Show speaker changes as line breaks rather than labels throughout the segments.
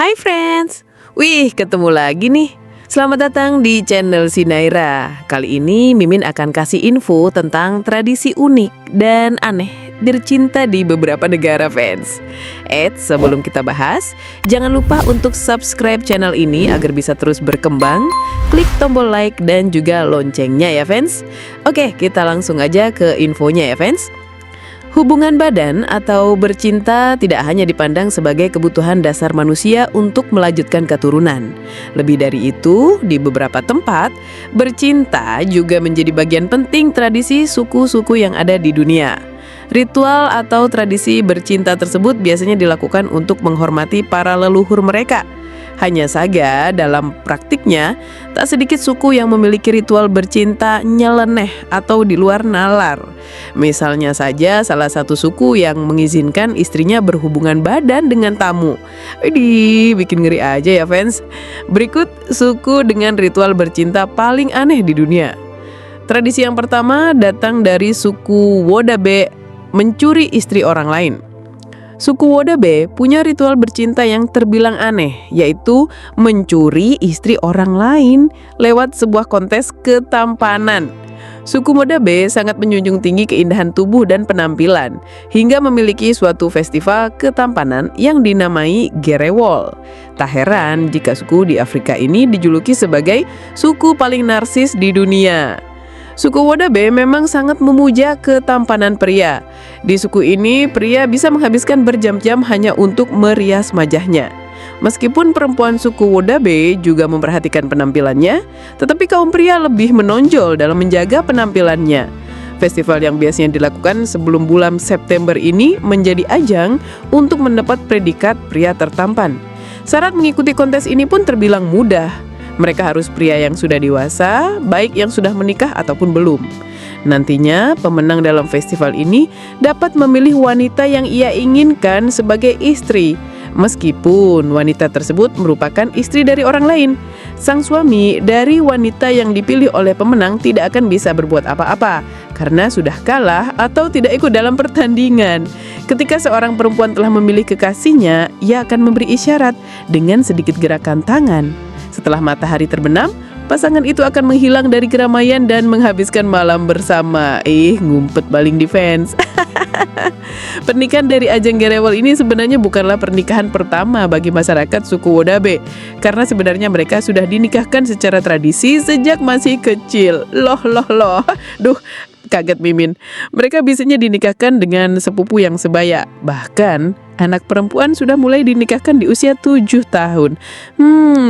Hai friends, wih ketemu lagi nih. Selamat datang di channel Sinaira. Kali ini Mimin akan kasih info tentang tradisi unik dan aneh bercinta di beberapa negara fans. Sebelum kita bahas, jangan lupa untuk subscribe channel ini agar bisa terus berkembang. Klik tombol like dan juga loncengnya ya fans. Oke, kita langsung aja ke infonya ya fans. Hubungan badan atau bercinta tidak hanya dipandang sebagai kebutuhan dasar manusia untuk melanjutkan keturunan. Lebih dari itu, di beberapa tempat, bercinta juga menjadi bagian penting tradisi suku-suku yang ada di dunia. Ritual atau tradisi bercinta tersebut biasanya dilakukan untuk menghormati para leluhur mereka. Hanya saja dalam praktiknya, tak sedikit suku yang memiliki ritual bercinta nyeleneh atau di luar nalar. Misalnya saja salah satu suku yang mengizinkan istrinya berhubungan badan dengan tamu. Widih, bikin ngeri aja ya fans. Berikut suku dengan ritual bercinta paling aneh di dunia. Tradisi yang pertama datang dari suku Wodabe, mencuri istri orang lain. Suku Wodabe punya ritual bercinta yang terbilang aneh, yaitu mencuri istri orang lain lewat sebuah kontes ketampanan. Suku Wodabe sangat menjunjung tinggi keindahan tubuh dan penampilan, hingga memiliki suatu festival ketampanan yang dinamai Gerewol. Tak heran jika suku di Afrika ini dijuluki sebagai suku paling narsis di dunia. Suku Wodabe memang sangat memuja ketampanan pria. Di suku ini, pria bisa menghabiskan berjam-jam hanya untuk merias wajahnya. Meskipun perempuan suku Wodabe juga memperhatikan penampilannya, tetapi kaum pria lebih menonjol dalam menjaga penampilannya. Festival yang biasanya dilakukan sebelum bulan September ini menjadi ajang untuk mendapat predikat pria tertampan. Syarat mengikuti kontes ini pun terbilang mudah. Mereka harus pria yang sudah dewasa, baik yang sudah menikah ataupun belum. Nantinya, pemenang dalam festival ini dapat memilih wanita yang ia inginkan sebagai istri. Meskipun wanita tersebut merupakan istri dari orang lain, sang suami dari wanita yang dipilih oleh pemenang tidak akan bisa berbuat apa-apa karena sudah kalah atau tidak ikut dalam pertandingan. Ketika seorang perempuan telah memilih kekasihnya, ia akan memberi isyarat dengan sedikit gerakan tangan. Setelah matahari terbenam, pasangan itu akan menghilang dari keramaian dan menghabiskan malam bersama. Ngumpet baling di fans. Pernikahan dari ajang Gerewol ini sebenarnya bukanlah pernikahan pertama bagi masyarakat suku Wodabe, karena sebenarnya mereka sudah dinikahkan secara tradisi sejak masih kecil. Loh. Duh, kaget Mimin. Mereka biasanya dinikahkan dengan sepupu yang sebaya. Bahkan anak perempuan sudah mulai dinikahkan di usia 7 tahun.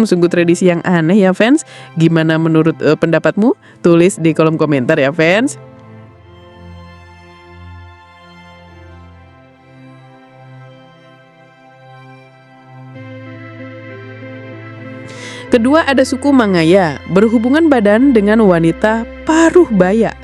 Sungguh tradisi yang aneh ya fans. Gimana menurut pendapatmu? Tulis di kolom komentar ya fans. Kedua ada suku Mangaya, berhubungan badan dengan wanita paruh baya.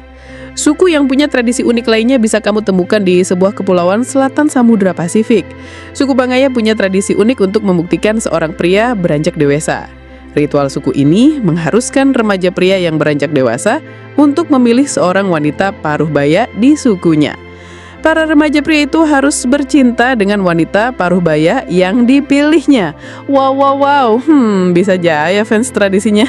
Suku yang punya tradisi unik lainnya bisa kamu temukan di sebuah kepulauan selatan Samudra Pasifik. Suku Mangaya punya tradisi unik untuk membuktikan seorang pria beranjak dewasa. Ritual suku ini mengharuskan remaja pria yang beranjak dewasa untuk memilih seorang wanita paruh baya di sukunya. Para remaja pria itu harus bercinta dengan wanita paruh baya yang dipilihnya. Wow, bisa jaya fans tradisinya.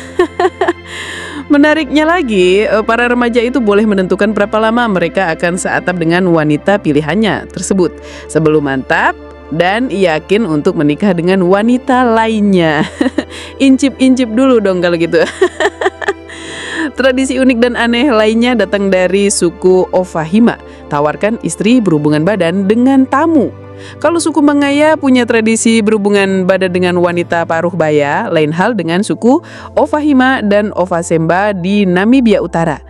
Menariknya lagi, para remaja itu boleh menentukan berapa lama mereka akan seatap dengan wanita pilihannya tersebut sebelum mantap dan yakin untuk menikah dengan wanita lainnya. Incip-incip dulu dong kalau gitu. Tradisi unik dan aneh lainnya datang dari suku Ofahima, tawarkan istri berhubungan badan dengan tamu. Kalau suku Mangaya punya tradisi berhubungan badan dengan wanita paruh baya, lain hal dengan suku Ofahima dan Ofasemba di Namibia Utara.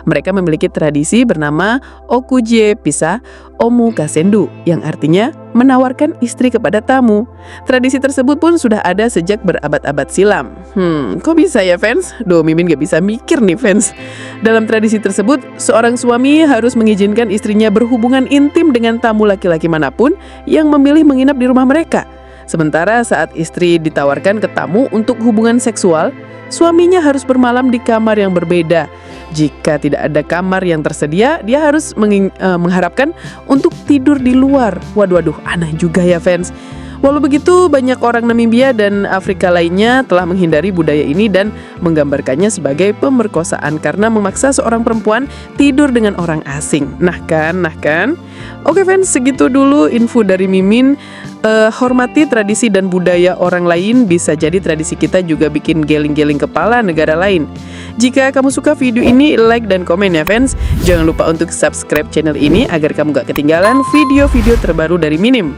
Mereka memiliki tradisi bernama Okuje Pisa Omu Kasendu, yang artinya menawarkan istri kepada tamu. Tradisi tersebut pun sudah ada sejak berabad-abad silam. Kok bisa ya fans? Mimin gak bisa mikir nih fans. Dalam tradisi tersebut, seorang suami harus mengizinkan istrinya berhubungan intim dengan tamu laki-laki manapun yang memilih menginap di rumah mereka. Sementara saat istri ditawarkan ke tamu untuk hubungan seksual, suaminya harus bermalam di kamar yang berbeda. Jika tidak ada kamar yang tersedia, dia harus mengharapkan untuk tidur di luar. Waduh, aneh juga ya fans. Walau begitu, banyak orang Namibia dan Afrika lainnya telah menghindari budaya ini dan menggambarkannya sebagai pemerkosaan karena memaksa seorang perempuan tidur dengan orang asing. Nah kan? Oke fans, segitu dulu info dari Mimin. Hormati tradisi dan budaya orang lain, bisa jadi tradisi kita juga bikin geling-geling kepala negara lain. Jika kamu suka video ini, like dan komen ya fans. Jangan lupa untuk subscribe channel ini agar kamu gak ketinggalan video-video terbaru dari Mimin.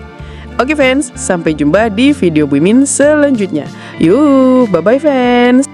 Oke fans, sampai jumpa di video Mimin selanjutnya. Yuk, bye-bye fans.